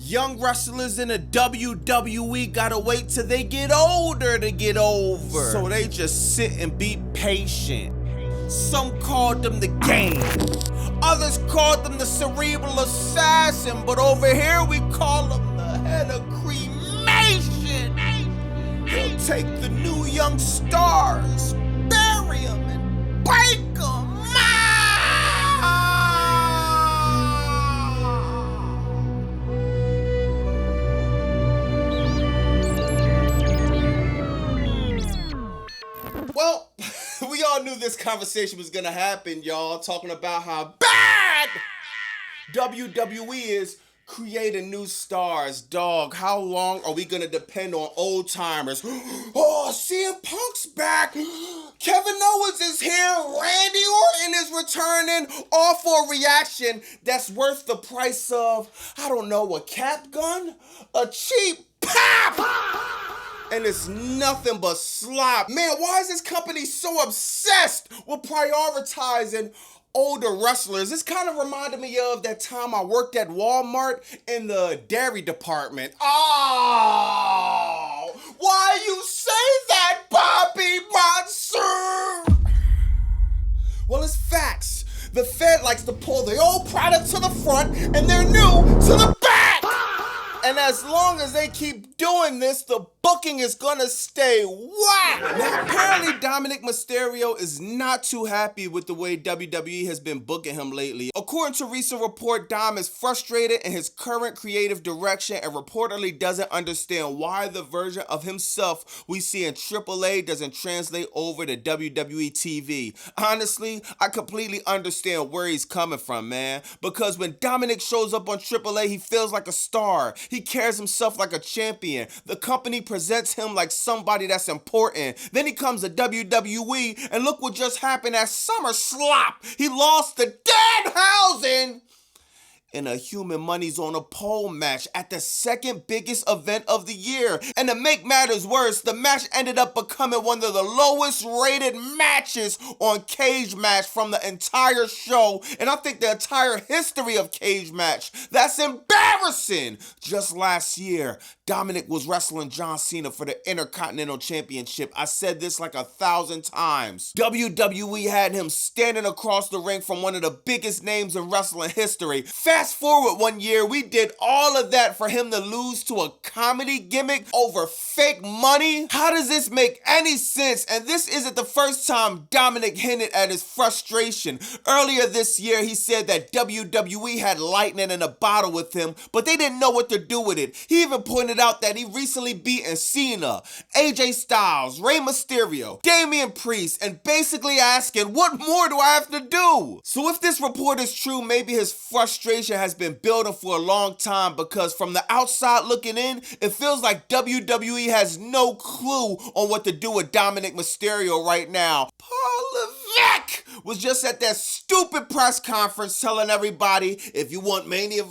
Young wrestlers in the WWE gotta wait till they get older to get over. So they just sit and be patient. Some called them the game. Others called them the cerebral assassin. But over here we call him the head of cremation. He'll take the new young stars, bury them and break them. Well, we all knew this conversation was gonna happen, y'all, talking about how bad WWE is creating new stars. Dog, how long are we gonna depend on old timers? Oh, CM Punk's back. Kevin Owens is here. Randy Orton is returning. All for a reaction that's worth the price of, I don't know, a cap gun? A cheap pop! And it's nothing but slop. Man, why is this company so obsessed with prioritizing older wrestlers? This kind of reminded me of that time I worked at Walmart in the dairy department. Oh, why you say that, Bobby Monsoon? Well, it's facts. The Fed likes to pull the old product to the front and their new to the back. And as long as they keep doing this, the booking is gonna stay whack. Now, apparently Dominik Mysterio is not too happy with the way WWE has been booking him lately. According to recent report, Dom is frustrated in his current creative direction and reportedly doesn't understand why the version of himself we see in AAA doesn't translate over to WWE TV. Honestly, I completely understand where he's coming from, man. Because when Dominik shows up on AAA, he feels like a star. He carries himself like a champion. The company presents him like somebody that's important. Then he comes to WWE, and look what just happened at SummerSlam. He lost to Danhausen in a Human Money's on a Pole match at the second biggest event of the year. And to make matters worse, the match ended up becoming one of the lowest rated matches on Cage Match from the entire show, and I think the entire history of Cage Match. That's embarrassing! Just last year, Dominik was wrestling John Cena for the Intercontinental Championship. I said this like 1,000 times. WWE had him standing across the ring from one of the biggest names in wrestling history. Fast forward 1 year, we did all of that for him to lose to a comedy gimmick over fake money? How does this make any sense? And this isn't the first time Dominik hinted at his frustration. Earlier this year, he said that WWE had lightning in a bottle with him, but they didn't know what to do with it. He even pointed out that he recently beaten Cena, AJ Styles, Rey Mysterio, Damian Priest, and basically asking, what more do I have to do? So if this report is true, maybe his frustration has been building for a long time, because from the outside looking in, it feels like WWE has no clue on what to do with Dominik Mysterio right now. Paul Levesque was just at that stupid press conference telling everybody, if you want Mania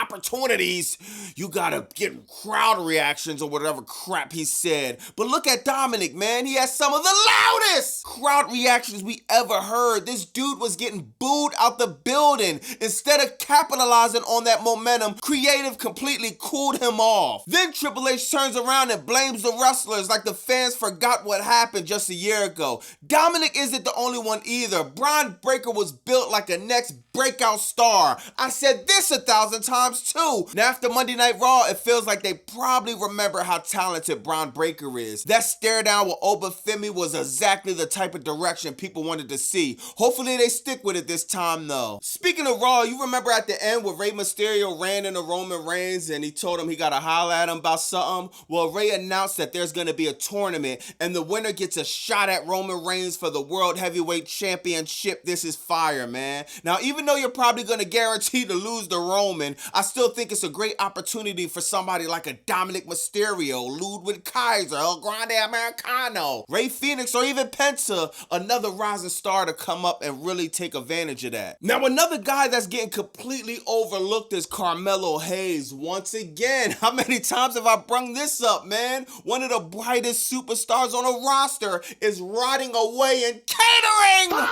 opportunities, you gotta get crowd reactions or whatever crap he said. But look at Dominik, man. He has some of the loudest crowd reactions we ever heard. This dude was getting booed out the building. Instead of capitalizing on that momentum, creative completely cooled him off. Then Triple H turns around and blames the wrestlers like the fans forgot what happened just a year ago. Dominik isn't the only one either. Braun Breaker was built like a next breakout star. I said this 1,000 times too. Now after Monday Night Raw, it feels like they probably remember how talented Braun Breaker is. That stare down with Obafemi was exactly the type of direction people wanted to see. Hopefully they stick with it this time though. Speaking of Raw, you remember at the end where Rey Mysterio ran into Roman Reigns and he told him he gotta holler at him about something? Well, Rey announced that there's gonna be a tournament and the winner gets a shot at Roman Reigns for the World Heavyweight Championship. This is fire, man. Now, even though you're probably gonna guarantee to lose to Roman, I still think it's a great opportunity for somebody like a Dominik Mysterio, Ludwig Kaiser, El Grande Americano, Rey Fenix, or even Penta, another rising star to come up and really take advantage of that. Now, another guy that's getting completely overlooked is Carmelo Hayes. Once again, how many times have I brung this up, man? One of the brightest superstars on a roster is rotting away in catering!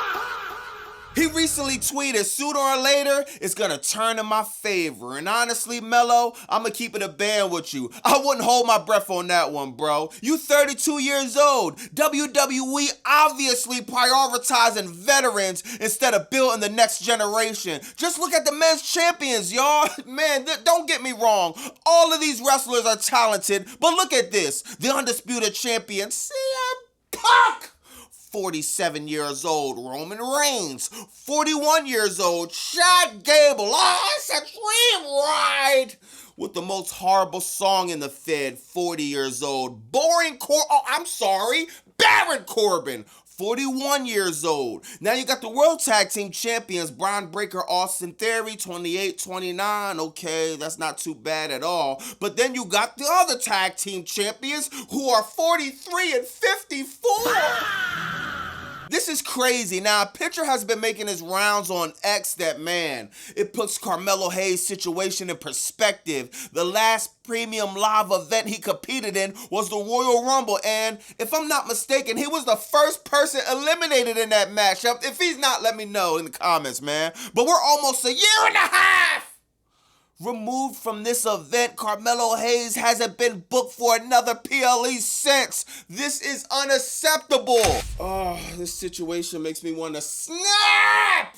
He recently tweeted, sooner or later, it's gonna turn in my favor. And honestly, Melo, I'ma keep it a band with you. I wouldn't hold my breath on that one, bro. You 32 years old. WWE obviously prioritizing veterans instead of building the next generation. Just look at the men's champions, y'all. Man, don't get me wrong. All of these wrestlers are talented, but look at this. The undisputed champion, CM Punk. 47 years old, Roman Reigns. 41 years old, Chad Gable. Oh, it's a dream ride. With the most horrible song in the Fed, 40 years old. Baron Corbin. 41 years old. Now you got the World Tag Team Champions, Braun Breaker, Austin Theory, 28, 29. Okay, that's not too bad at all. But then you got the other Tag Team Champions who are 43 and 54. This is crazy. Now, a picture has been making his rounds on X that, man, it puts Carmelo Hayes' situation in perspective. The last premium live event he competed in was the Royal Rumble, and if I'm not mistaken, he was the first person eliminated in that matchup. If he's not, let me know in the comments, man. But we're almost a year and a half removed from this event. Carmelo Hayes hasn't been booked for another PLE since. This is unacceptable. Oh, this situation makes me want to snap.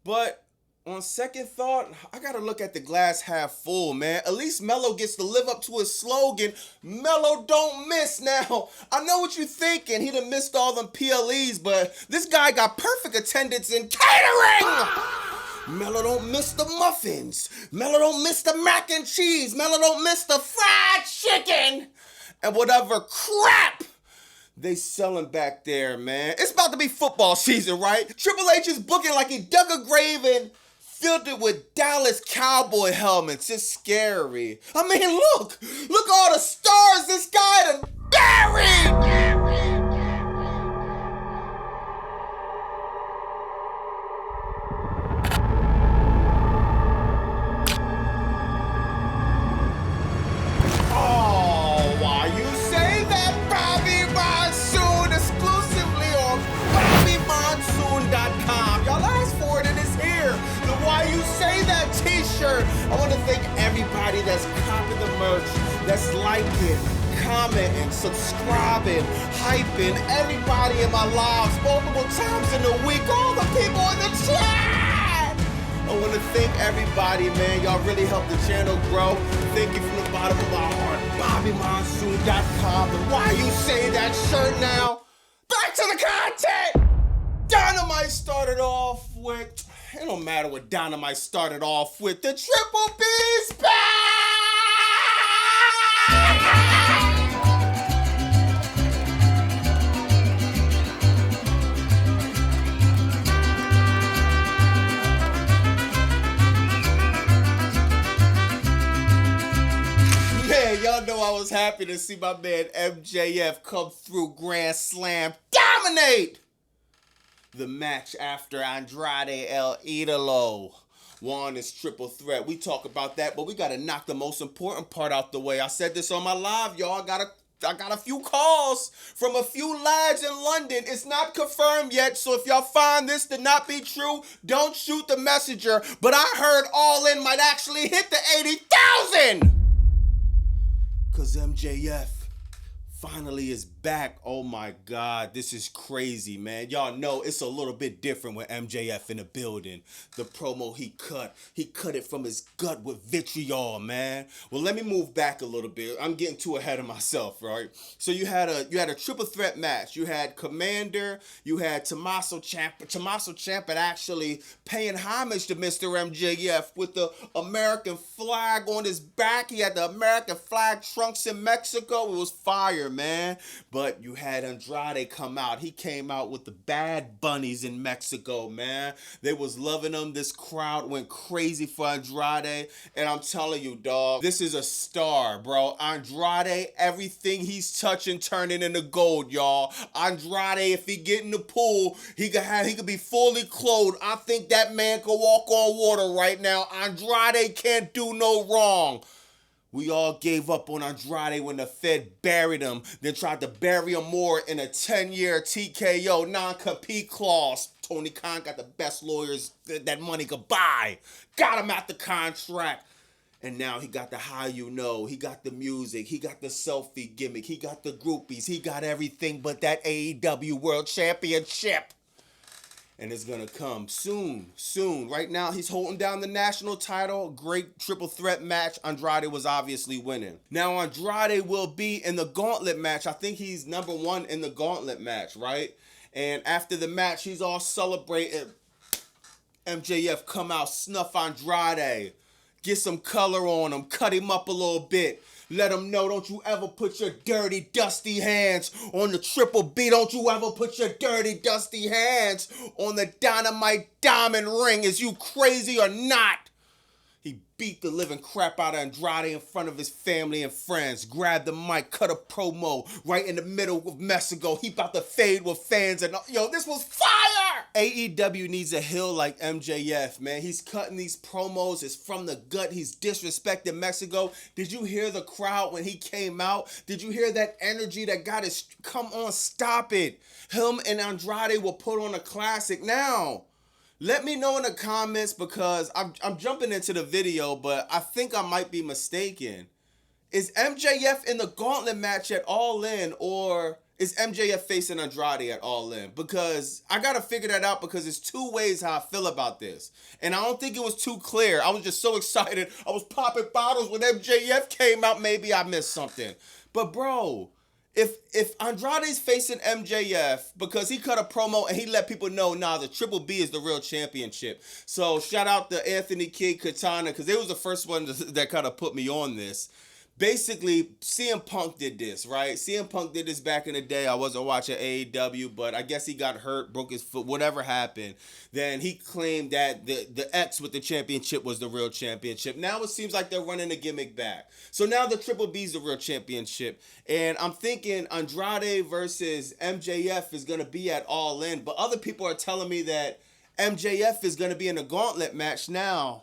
But on second thought, I gotta look at the glass half full, man. At least Melo gets to live up to his slogan, Melo don't miss. Now, I know what you're thinking. He done missed all them PLEs, but this guy got perfect attendance in catering. Melo don't miss the muffins. Melo don't miss the mac and cheese. Melo don't miss the fried chicken. And whatever crap they selling back there, man. It's about to be football season, right? Triple H is booking like he dug a grave and filled it with Dallas Cowboy helmets. It's scary. I mean, look all the stars this guy done buried. I want to thank everybody that's copping the merch, that's liking, commenting, subscribing, hyping, everybody in my lives multiple times in the week, all the people in the chat. I want to thank everybody, man. Y'all really helped the channel grow. Thank you from the bottom of my heart. BobbyMonsoon.com. And why you say that shirt now? Back to the content. Dynamite started off with... It don't matter what Dynamite started off with. The Triple B's back! Man, y'all know I was happy to see my man MJF come through Grand Slam, dominate the match after Andrade El Idolo won his triple threat. We talk about that, but we got to knock the most important part out the way. I said this on my live, y'all. I got a few calls from a few lads in London. It's not confirmed yet, so if y'all find this to not be true, don't shoot the messenger. But I heard All In might actually hit the 80,000! Because MJF finally is back. Oh my God, this is crazy, man. Y'all know it's a little bit different with MJF in the building. The promo he cut it from his gut with vitriol, man. Well, let me move back a little bit. I'm getting too ahead of myself, right? So you had a triple threat match. You had Commander, you had Tommaso Ciampa actually paying homage to Mr. MJF with the American flag on his back. He had the American flag trunks in Mexico. It was fire, man. But you had Andrade come out. He came out with the Bad Bunnies in Mexico, man. They was loving him. This crowd went crazy for Andrade. And I'm telling you, dog, this is a star, bro. Andrade, everything he's touching turning into gold, y'all. Andrade, if he get in the pool, he could be fully clothed. I think that man could walk on water right now. Andrade can't do no wrong. We all gave up on Andrade when the Fed buried him, then tried to bury him more in a 10-year TKO non-compete clause. Tony Khan got the best lawyers that money could buy. Got him out the contract. And now he got the how you know, he got the music, he got the selfie gimmick, he got the groupies, he got everything but that AEW World Championship. And it's gonna come soon. Right now, he's holding down the national title. Great triple threat match. Andrade was obviously winning. Now, Andrade will be in the gauntlet match. I think he's number 1 in the gauntlet match, right? And after the match, he's all celebrating. MJF come out, snuff Andrade. Get some color on him. Cut him up a little bit. Let him know, don't you ever put your dirty, dusty hands on the Triple B. Don't you ever put your dirty, dusty hands on the Dynamite Diamond Ring. Is you crazy or not? He beat the living crap out of Andrade in front of his family and friends. Grabbed the mic, cut a promo right in the middle of Mexico. He about to fade with fans and yo, this was fire! AEW needs a heel like MJF, man. He's cutting these promos. It's from the gut. He's disrespecting Mexico. Did you hear the crowd when he came out? Did you hear that energy that got his... Come on, stop it. Him and Andrade will put on a classic now. Let me know in the comments because I'm jumping into the video, but I think I might be mistaken. Is MJF in the gauntlet match at All In, or is MJF facing Andrade at All In? Because I got to figure that out because there's 2 ways how I feel about this. And I don't think it was too clear. I was just so excited. I was popping bottles when MJF came out. Maybe I missed something. But bro... If Andrade's facing MJF because he cut a promo and he let people know, nah, the Triple B is the real championship. So shout out to Anthony King Katana because they was the first one that kind of put me on this. Basically, CM Punk did this, right? CM Punk did this back in the day. I wasn't watching AEW, but I guess he got hurt, broke his foot, whatever happened. Then he claimed that the X with the championship was the real championship. Now it seems like they're running the gimmick back. So now the Triple B is the real championship. And I'm thinking Andrade versus MJF is going to be at All In. But other people are telling me that MJF is going to be in a gauntlet match now.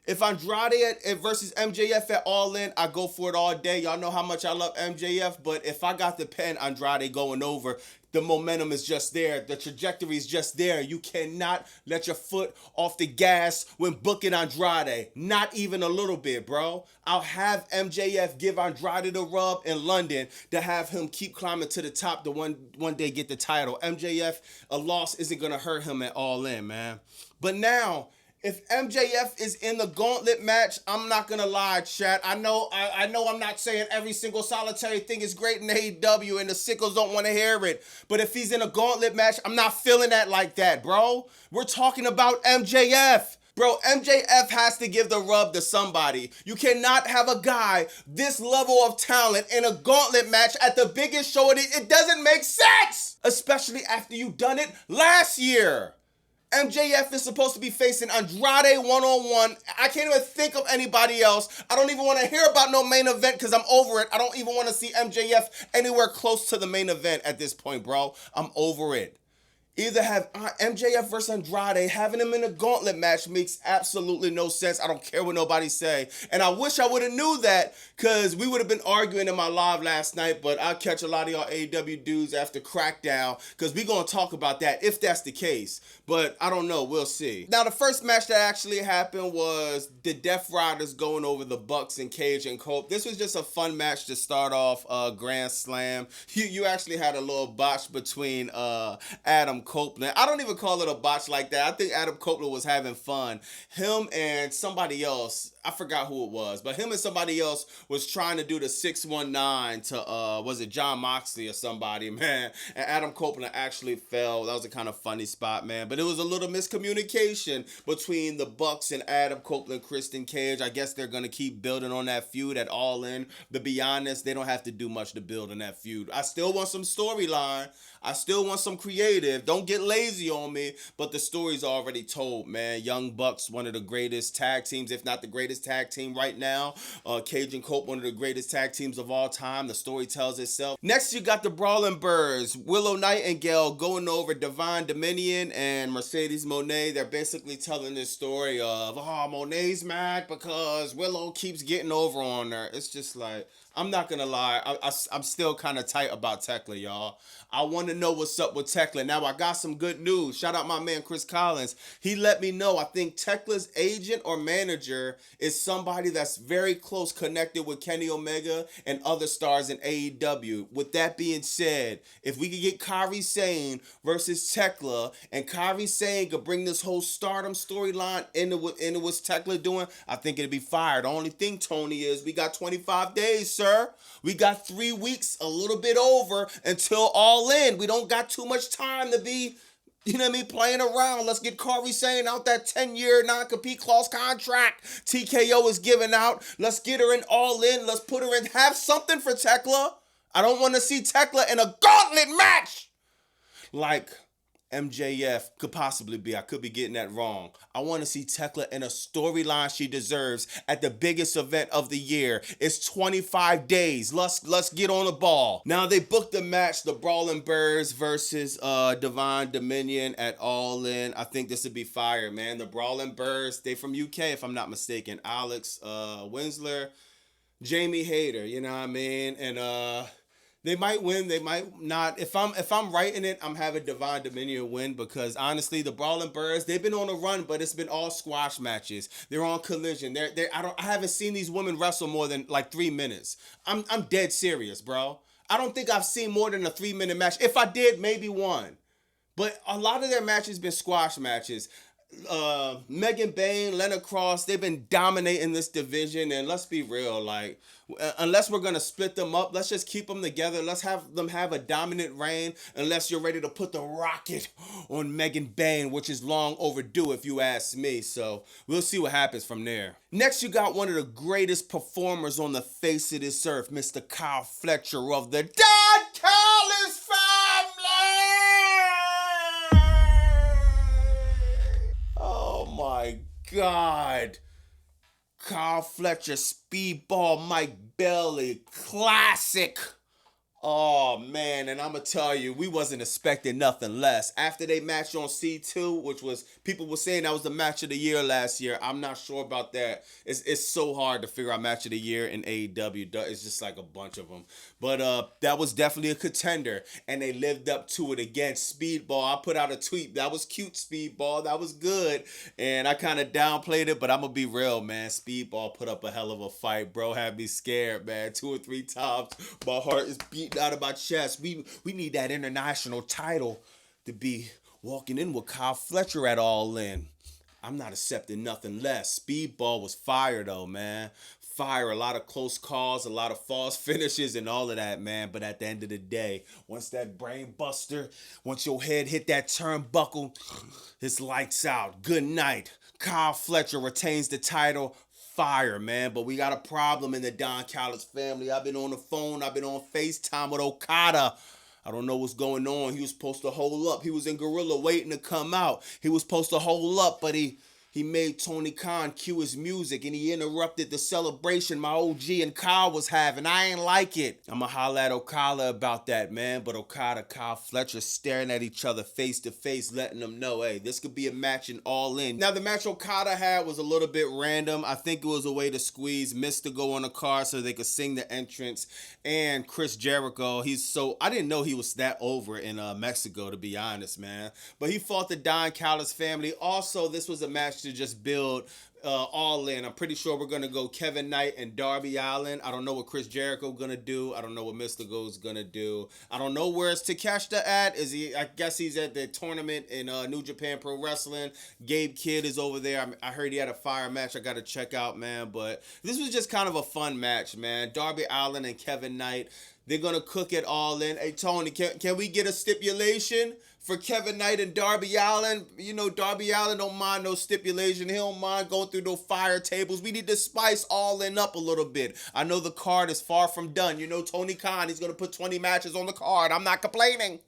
If Andrade versus MJF at All In, I go for it all day. Y'all know how much I love MJF, but if I got the pen, Andrade going over, the momentum is just there. The trajectory is just there. You cannot let your foot off the gas when booking Andrade. Not even a little bit, bro. I'll have MJF give Andrade the rub in London to have him keep climbing to the top to one day get the title. MJF, a loss isn't going to hurt him at All In, man. But now... if MJF is in the gauntlet match, I'm not gonna lie, chat. I know I'm not saying every single solitary thing is great in AEW and the sickles don't want to hear it. But if he's in a gauntlet match, I'm not feeling that like that, bro. We're talking about MJF. Bro, MJF has to give the rub to somebody. You cannot have a guy this level of talent in a gauntlet match at the biggest show. It doesn't make sense, especially after you done it last year. MJF is supposed to be facing Andrade one-on-one. I can't even think of anybody else. I don't even want to hear about no main event because I'm over it. I don't even want to see MJF anywhere close to the main event at this point, bro. I'm over it. Either have MJF versus Andrade, having him in a gauntlet match makes absolutely no sense. I don't care what nobody say. And I wish I would have knew that because we would have been arguing in my live last night, but I'll catch a lot of y'all AEW dudes after Crackdown because we're going to talk about that if that's the case. But I don't know. We'll see. Now, the first match that actually happened was the Death Riders going over the Bucks and Cage and Cope. This was just a fun match to start off Grand Slam. You actually had a little botch between Adam Copeland. I don't even call it a botch like that. I think Adam Copeland was having fun. Him and somebody else, I forgot who it was, but him and somebody else was trying to do the 619 to, was it John Moxley or somebody, man? And Adam Copeland actually fell. That was a kind of funny spot, man. But it was a little miscommunication between the Bucks and Adam Copeland, Christian Cage. I guess they're going to keep building on that feud at All In. To be honest, they don't have to do much to build on that feud. I still want some storyline. I still want some creative. Don't get lazy on me, but the story's already told, man. Young Bucks, one of the greatest tag teams, if not the greatest tag team right now. Cage and Cope, one of the greatest tag teams of all time. The story tells itself. Next, you got the Brawling Birds, Willow Nightingale going over Divine Dominion and Mercedes Moné. They're basically telling this story of, Moné's mad because Willow keeps getting over on her. It's just like, I'm not gonna lie, I'm still kind of tight about Tekla, y'all. I want to know what's up with Tekla. Now, I got some good news. Shout out my man Chris Collins. He let me know. I think Tekla's agent or manager is somebody that's very close connected with Kenny Omega and other stars in AEW. With that being said, if we could get Kairi Sane versus Tekla, and Kairi Sane could bring this whole Stardom storyline into what's Tekla doing, I think it'd be fire. The only thing, Tony, is we got 25 days, sir. We got 3 weeks, a little bit over, until All In. We don't got too much time to be, playing around. Let's get Kairi Sane out that 10-year non-compete clause contract TKO is giving out. Let's get her in All In. Let's put her in. Have something for Tekla. I don't want to see Tekla in a gauntlet match like MJF could possibly be. I could be getting that wrong. I want to see Tekla in a storyline she deserves at the biggest event of the year. It's 25 days. Let's get on the ball. Now they booked the match, the Brawling Birds versus Divine Dominion at All In. I think this would be fire, man. The Brawling Birds, they from UK if I'm not mistaken. Alex Winsler, Jamie Hayter, you know what I mean? And they might win, they might not. If I'm writing it, I'm having Divine Dominion win because honestly, the Brawling Birds, they've been on a run, but it's been all squash matches. They're on Collision. I haven't seen these women wrestle more than like 3 minutes. I'm dead serious, bro. I don't think I've seen more than a 3-minute match. If I did, maybe one. But a lot of their matches been squash matches. Megan Bayne, Leonard Cross, they've been dominating this division, and let's be real, like, unless we're gonna split them up, let's just keep them together. Let's have them have a dominant reign, unless you're ready to put the rocket on Megan Bayne, which is long overdue if you ask me. So we'll see what happens from there. Next, you got one of the greatest performers on the face of this earth, Mr. Kyle Fletcher of the Don Callis family. Oh my God. Kyle Fletcher, Speedball, Mike Bailey, classic. Oh man, and I'm gonna tell you, we wasn't expecting nothing less. After they matched on C2, which was, people were saying that was the match of the year last year. I'm not sure about that. It's so hard to figure out match of the year in AEW. It's just like a bunch of them. But that was definitely a contender, and they lived up to it again. Speedball, I put out a tweet. That was cute, Speedball. That was good. And I kind of downplayed it, but I'm gonna be real, man. Speedball put up a hell of a fight, bro. Had me scared, man. 2 or 3 times. My heart is beating out of my chest. We need that international title to be walking in with Kyle Fletcher at All In. I'm not accepting nothing less. Speedball was fire though, man. Fire. A lot of close calls, a lot of false finishes and all of that, man. But at the end of the day, once that brain buster, once your head hit that turnbuckle, it's lights out. Good night. Kyle Fletcher retains the title. Fire, man. But we got a problem in the Don Callis family. I've been on the phone. I've been on FaceTime with Okada. I don't know what's going on. He was supposed to hold up. He was in Gorilla waiting to come out. He was supposed to hold up, but he made Tony Khan cue his music, and he interrupted the celebration my OG and Kyle was having. I ain't like it. I'ma holla at Okada about that, man. But Okada, Kyle Fletcher staring at each other face to face, letting them know, hey, this could be a match in All In. Now, the match Okada had was a little bit random. I think it was a way to squeeze Mystico on the card so they could sing the entrance. And Chris Jericho, I didn't know he was that over in Mexico, to be honest, man. But he fought the Don Callis family. Also, this was a match to just build All In. I'm pretty sure we're going to go Kevin Knight and Darby Allin. I don't know what Chris Jericho going to do. I don't know what Mystico is going to do. I don't know where's Takeshita at. I guess he's at the tournament in New Japan Pro Wrestling. Gabe Kidd is over there. I heard he had a fire match I got to check out, man. But this was just kind of a fun match, man. Darby Allin and Kevin Knight, they're going to cook it All In. Hey, Tony, can we get a stipulation for Kevin Knight and Darby Allin? You know, Darby Allin don't mind no stipulation. He don't mind going through no fire tables. We need to spice All In up a little bit. I know the card is far from done. You know, Tony Khan, he's going to put 20 matches on the card. I'm not complaining.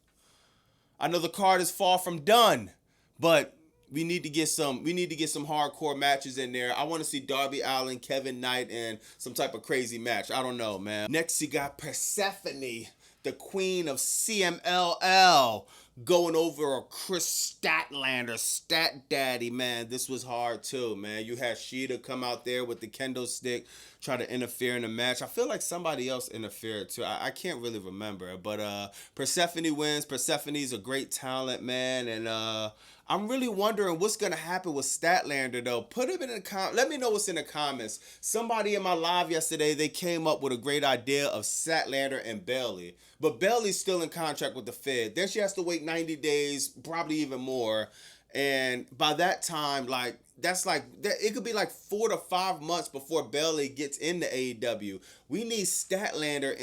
I know the card is far from done, but we need to get some hardcore matches in there. I want to see Darby Allin, Kevin Knight, and some type of crazy match. I don't know, man. Next you got Persephone, the queen of CMLL, going over a Chris Statlander, Stat Daddy, man. This was hard too, man. You had Sheeta come out there with the kendo stick, try to interfere in the match. I feel like somebody else interfered too. I can't really remember, but Persephone wins. Persephone's a great talent, man, and I'm really wondering what's gonna happen with Statlander though. Put him in the let me know what's in the comments. Somebody in my live yesterday, they came up with a great idea of Statlander and Bayley. But Bayley's still in contract with the Fed. Then she has to wait 90 days, probably even more. And by that time, it could be like 4 to 5 months before Bayley gets into AEW. We need Statlander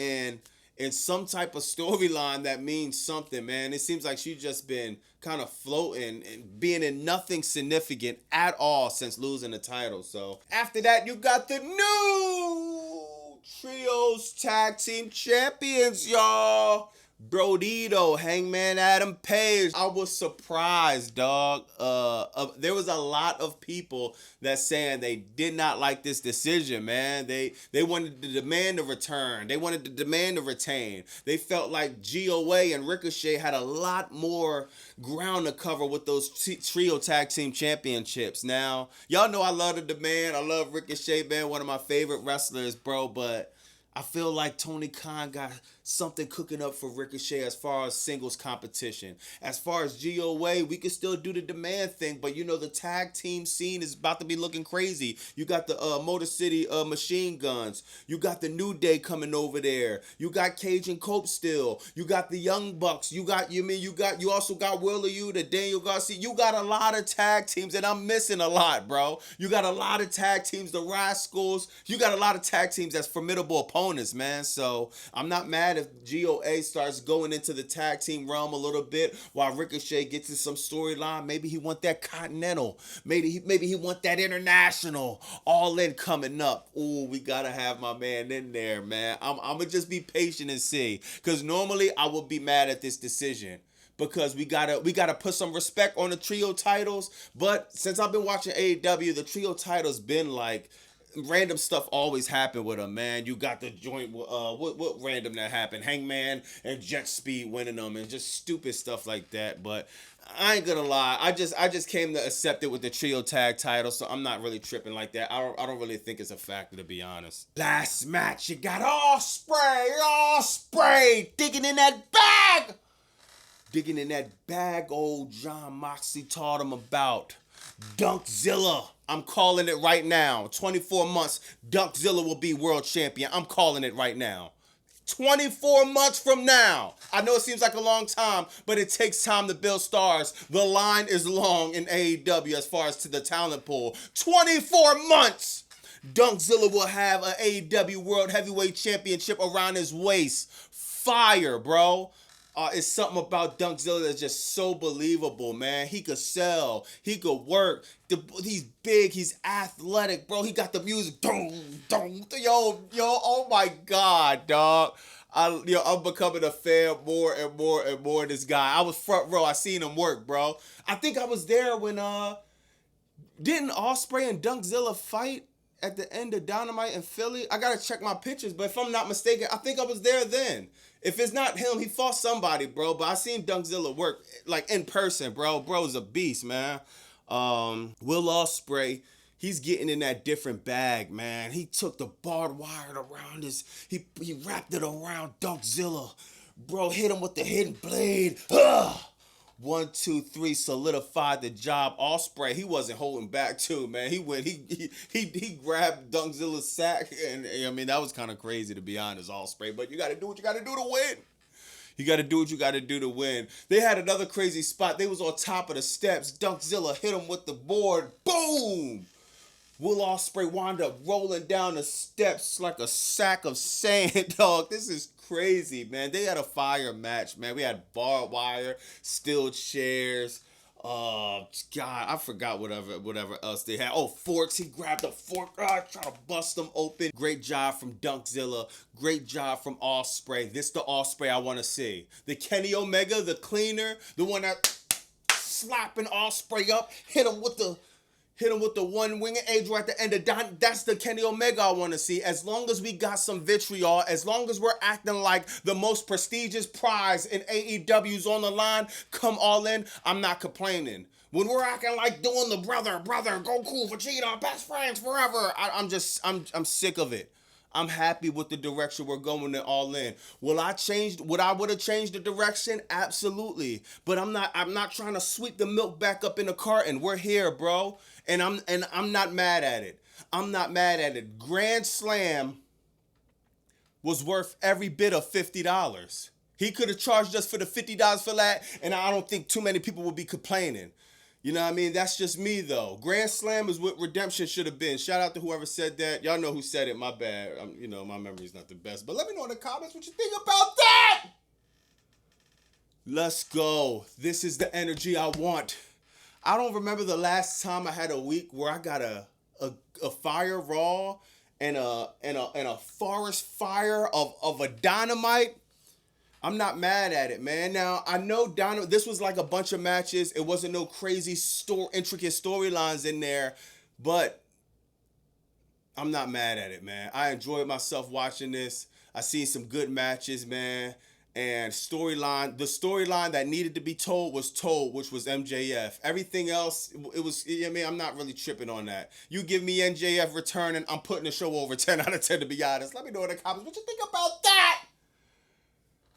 in some type of storyline that means something, man. It seems like she's just been kind of floating and being in nothing significant at all since losing the title. So after that, you got the new Trios Tag Team Champions, y'all. Brodito, Hangman Adam Page. I was surprised, dog. There was a lot of people that saying they did not like this decision, man. They wanted to demand a return. They wanted to demand a retain. They felt like GOA and Ricochet had a lot more ground to cover with those trio tag team championships. Now, y'all know I love the demand. I love Ricochet, man. One of my favorite wrestlers, bro. But I feel like Tony Khan got something cooking up for Ricochet as far as singles competition. As far as GOA, we can still do the demand thing, but you know the tag team scene is about to be looking crazy. You got the Motor City Machine Guns. You got the New Day coming over there. You got Cage and Cope still. You got the Young Bucks. You also got Willa Yuta, Daniel Garcia. You got a lot of tag teams, and I'm missing a lot, bro. You got a lot of tag teams, the Rascals. You got a lot of tag teams that's formidable opponents, man. So I'm not mad if GOA starts going into the tag team realm a little bit while Ricochet gets in some storyline. Maybe he want that Continental. Maybe he want that International All In coming up. Ooh, we gotta have my man in there, man. I'm gonna just be patient and see. Because normally I would be mad at this decision, because we gotta put some respect on the trio titles. But since I've been watching AEW, the trio titles been like random stuff always happened with them, man. You got the joint, what random that happened? Hangman and Jet Speed winning them and just stupid stuff like that. But I ain't gonna lie, I just came to accept it with the trio tag title, so I'm not really tripping like that. I don't really think it's a factor, to be honest. Last match, you got Ospreay digging in that bag. Digging in that bag old John Moxley taught him about. Dunkzilla. I'm calling it right now. 24 months, Dunkzilla will be world champion. I'm calling it right now. 24 months from now. I know it seems like a long time, but it takes time to build stars. The line is long in AEW as far as to the talent pool. 24 months. Dunkzilla will have an AEW World Heavyweight Championship around his waist. Fire, bro. It's something about Dunkzilla that's just so believable, man. He could sell. He could work. He's big. He's athletic, bro. He got the music. Yo, oh my God, dog. I'm becoming a fan more and more and more of this guy. I was front row. I seen him work, bro. I think I was there when, didn't Ospreay and Dunkzilla fight at the end of Dynamite in Philly? I gotta check my pictures, but if I'm not mistaken, I think I was there then. If it's not him, he fought somebody, bro. But I seen Dunkzilla work, like, in person, bro. Bro's a beast, man. Will Ospreay, he's getting in that different bag, man. He took the barbed wire around he wrapped it around Dunkzilla. Bro, hit him with the hidden blade. Ugh. 1, 2, 3, solidified the job. Ospreay, he wasn't holding back too, man. He grabbed Dunkzilla's sack, and I mean that was kind of crazy, to be honest, Ospreay. But you got to do what you got to do to win. You got to do what you got to do to win. They had another crazy spot. They was on top of the steps. Dunkzilla hit him with the board. Boom! Will Ospreay wound up rolling down the steps like a sack of sand, dog. This is crazy, man. They had a fire match, man. We had barbed wire, steel chairs. God, I forgot whatever else they had. Oh, forks. He grabbed a fork, trying to bust them open. Great job from Dunkzilla. Great job from Ospreay. This the Ospreay I want to see. The Kenny Omega, the cleaner, the one that slapping Ospreay up, hit him with the one winged angel at the end of Don. That's the Kenny Omega I want to see. As long as we got some vitriol, as long as we're acting like the most prestigious prize in AEW's on the line, come all in, I'm not complaining. When we're acting like doing the brother, Goku, Vegeta, best friends forever, I'm sick of it. I'm happy with the direction we're going in All In. Would I would have changed the direction? Absolutely. But I'm not trying to sweep the milk back up in the carton. We're here, bro. And I'm not mad at it. I'm not mad at it. Grand Slam was worth every bit of $50. He could have charged us for the $50 for that, and I don't think too many people would be complaining. You know what I mean? That's just me, though. Grand Slam is what Redemption should have been. Shout out to whoever said that. Y'all know who said it. My bad. My memory's not the best. But let me know in the comments what you think about that. Let's go. This is the energy I want. I don't remember the last time I had a week where I got a fire raw and a forest fire of a dynamite. I'm not mad at it, man. Now, I know this was like a bunch of matches. It wasn't no crazy intricate storylines in there, but I'm not mad at it, man. I enjoyed myself watching this. I seen some good matches, man. And the storyline that needed to be told was told, which was MJF. Everything else, it was, I'm not really tripping on that. You give me MJF returning, I'm putting the show over 10 out of 10, to be honest. Let me know in the comments what you think about that.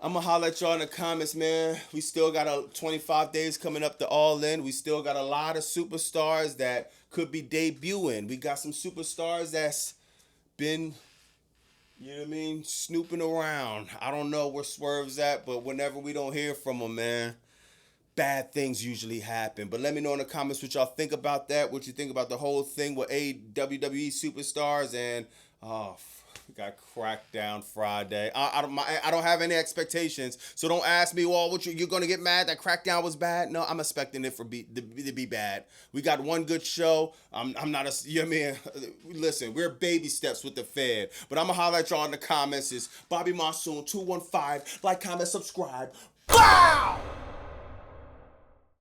I'm going to holler at y'all in the comments, man. We still got 25 days coming up to All In. We still got a lot of superstars that could be debuting. We got some superstars that's been, snooping around. I don't know where Swerve's at, but whenever we don't hear from him, man, bad things usually happen. But let me know in the comments what y'all think about that, what you think about the whole thing with WWE superstars, and we got Crackdown Friday. I don't have any expectations, so don't ask me, well, you're gonna get mad that Crackdown was bad? No, I'm expecting it to be bad. We got one good show. I'm not listen, we're baby steps with the Fed, but I'm gonna holler at y'all in the comments. It's Bobby Monsoon 215. Like, comment, subscribe. Bow!